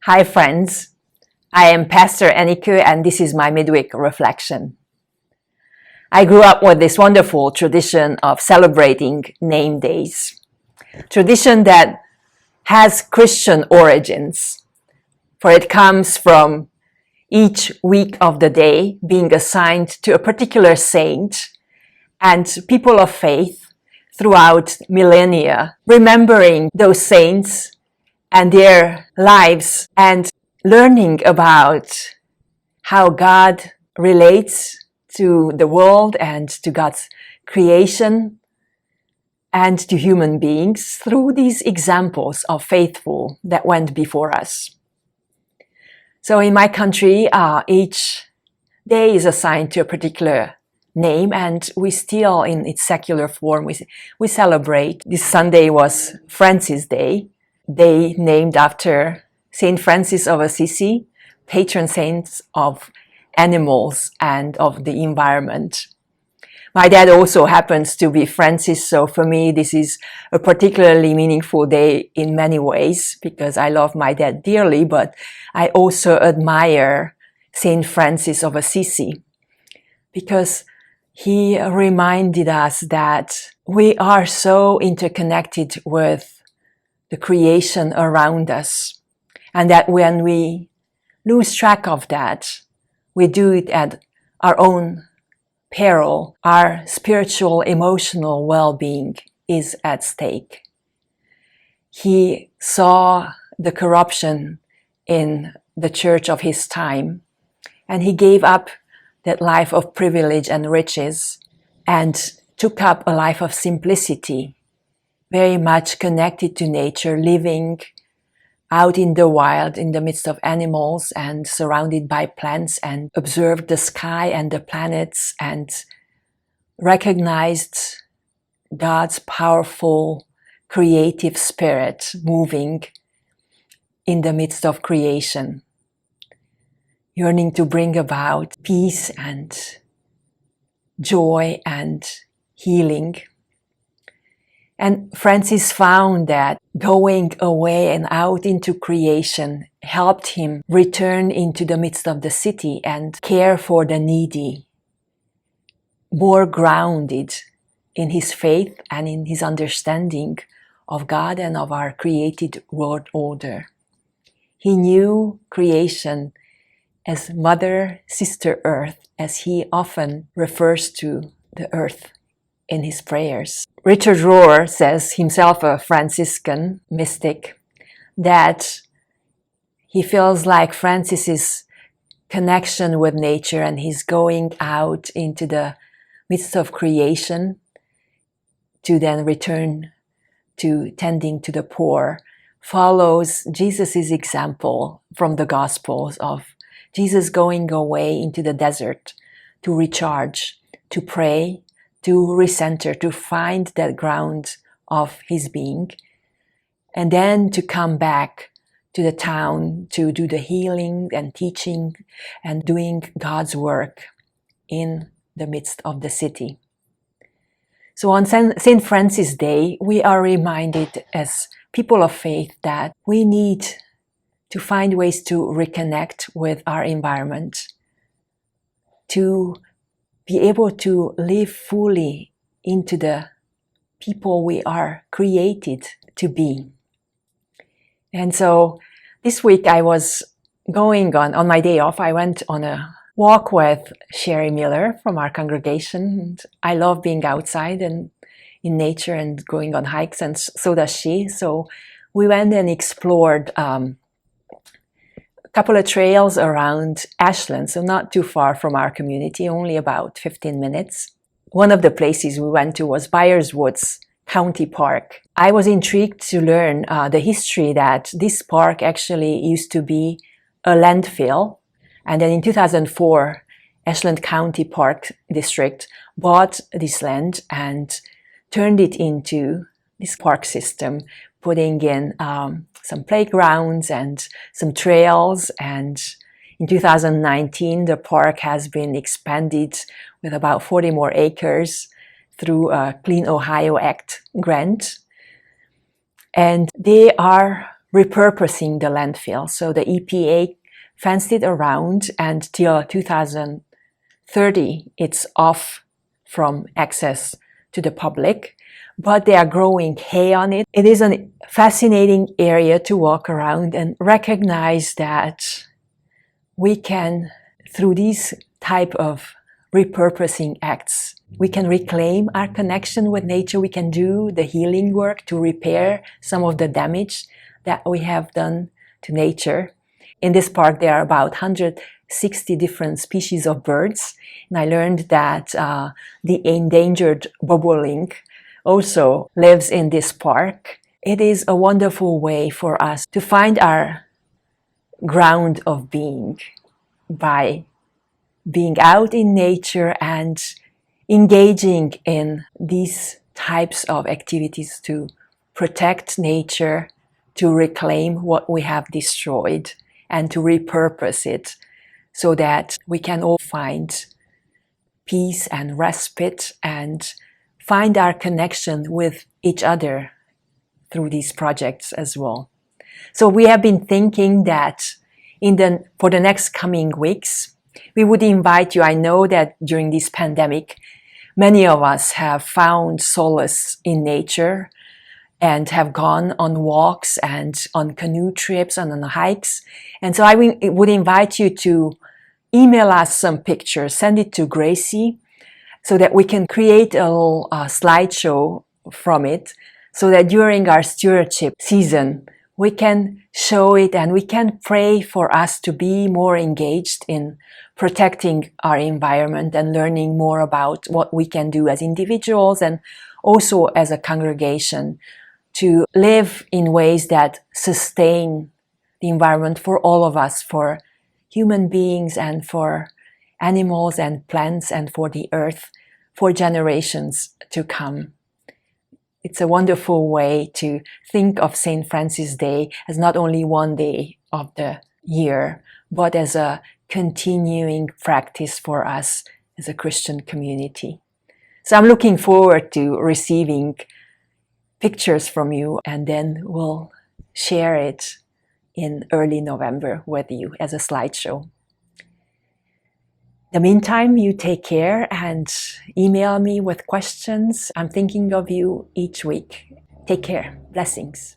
Hi friends, I am Pastor Anniku and this is my midweek reflection. I grew up with this wonderful tradition of celebrating name days. Tradition that has Christian origins, for it comes from each week of the day being assigned to a particular saint and people of faith throughout millennia, remembering those saints and their lives and learning about how God relates to the world and to God's creation and to human beings through these examples of faithful that went before us. So in my country, each day is assigned to a particular name, and we still, in its secular form, we celebrate. This Sunday was Francis Day named after Saint Francis of Assisi, patron saint of animals and of the environment. My dad also happens to be Francis, so for me this is a particularly meaningful day in many ways because I love my dad dearly, but I also admire Saint Francis of Assisi because he reminded us that we are so interconnected with the creation around us, and that when we lose track of that, we do it at our own peril. Our spiritual, emotional well-being is at stake. He saw the corruption in the church of his time, and he gave up that life of privilege and riches and took up a life of simplicity, very much connected to nature, living out in the wild, in the midst of animals and surrounded by plants, and observed the sky and the planets and recognized God's powerful creative spirit moving in the midst of creation, yearning to bring about peace and joy and healing. And Francis found that going away and out into creation helped him return into the midst of the city and care for the needy, more grounded in his faith and in his understanding of God and of our created world order. He knew creation as Mother, Sister Earth, as he often refers to the earth in his prayers. Richard Rohr says, himself a Franciscan mystic, that he feels like Francis's connection with nature and his going out into the midst of creation to then return to tending to the poor follows Jesus's example from the Gospels of Jesus going away into the desert to recharge, to pray, to recenter, to find that ground of his being, and then to come back to the town to do the healing and teaching and doing God's work in the midst of the city. So on St. Francis Day, we are reminded as people of faith that we need to find ways to reconnect with our environment, to be able to live fully into the people we are created to be. And so this week I was going on my day off, I went on a walk with Sherry Miller from our congregation. And I love being outside and in nature and going on hikes, and so does she. So we went and explored a couple of trails around Ashland, so not too far from our community, only about 15 minutes. One of the places we went to was Byers Woods County Park. I was intrigued to learn the history that this park actually used to be a landfill, and then in 2004, Ashland County Park District bought this land and turned it into this park system, putting in some playgrounds and some trails, and in 2019 the park has been expanded with about 40 more acres through a Clean Ohio Act grant, and they are repurposing the landfill. So the EPA fenced it around, and till 2030 it's off from access to the public, but they are growing hay on it. It is a fascinating area to walk around and recognize that we can, through these type of repurposing acts, we can reclaim our connection with nature. We can do the healing work to repair some of the damage that we have done to nature. In this park, there are about 160 different species of birds. And I learned that the endangered bobolink also lives in this park. It is a wonderful way for us to find our ground of being by being out in nature and engaging in these types of activities to protect nature, to reclaim what we have destroyed, and to repurpose it so that we can all find peace and respite and find our connection with each other through these projects as well. So we have been thinking that for the next coming weeks, we would invite you. I know that during this pandemic, many of us have found solace in nature and have gone on walks and on canoe trips and on hikes. And so I would invite you to email us some pictures, send it to Gracie, so that we can create a little slideshow from it, so that during our stewardship season, we can show it and we can pray for us to be more engaged in protecting our environment and learning more about what we can do as individuals and also as a congregation to live in ways that sustain the environment for all of us, for human beings and for animals and plants and for the earth, for generations to come. It's a wonderful way to think of St. Francis Day as not only one day of the year, but as a continuing practice for us as a Christian community. So I'm looking forward to receiving pictures from you, and then we'll share it in early November with you as a slideshow. In the meantime, you take care and email me with questions. I'm thinking of you each week. Take care. Blessings.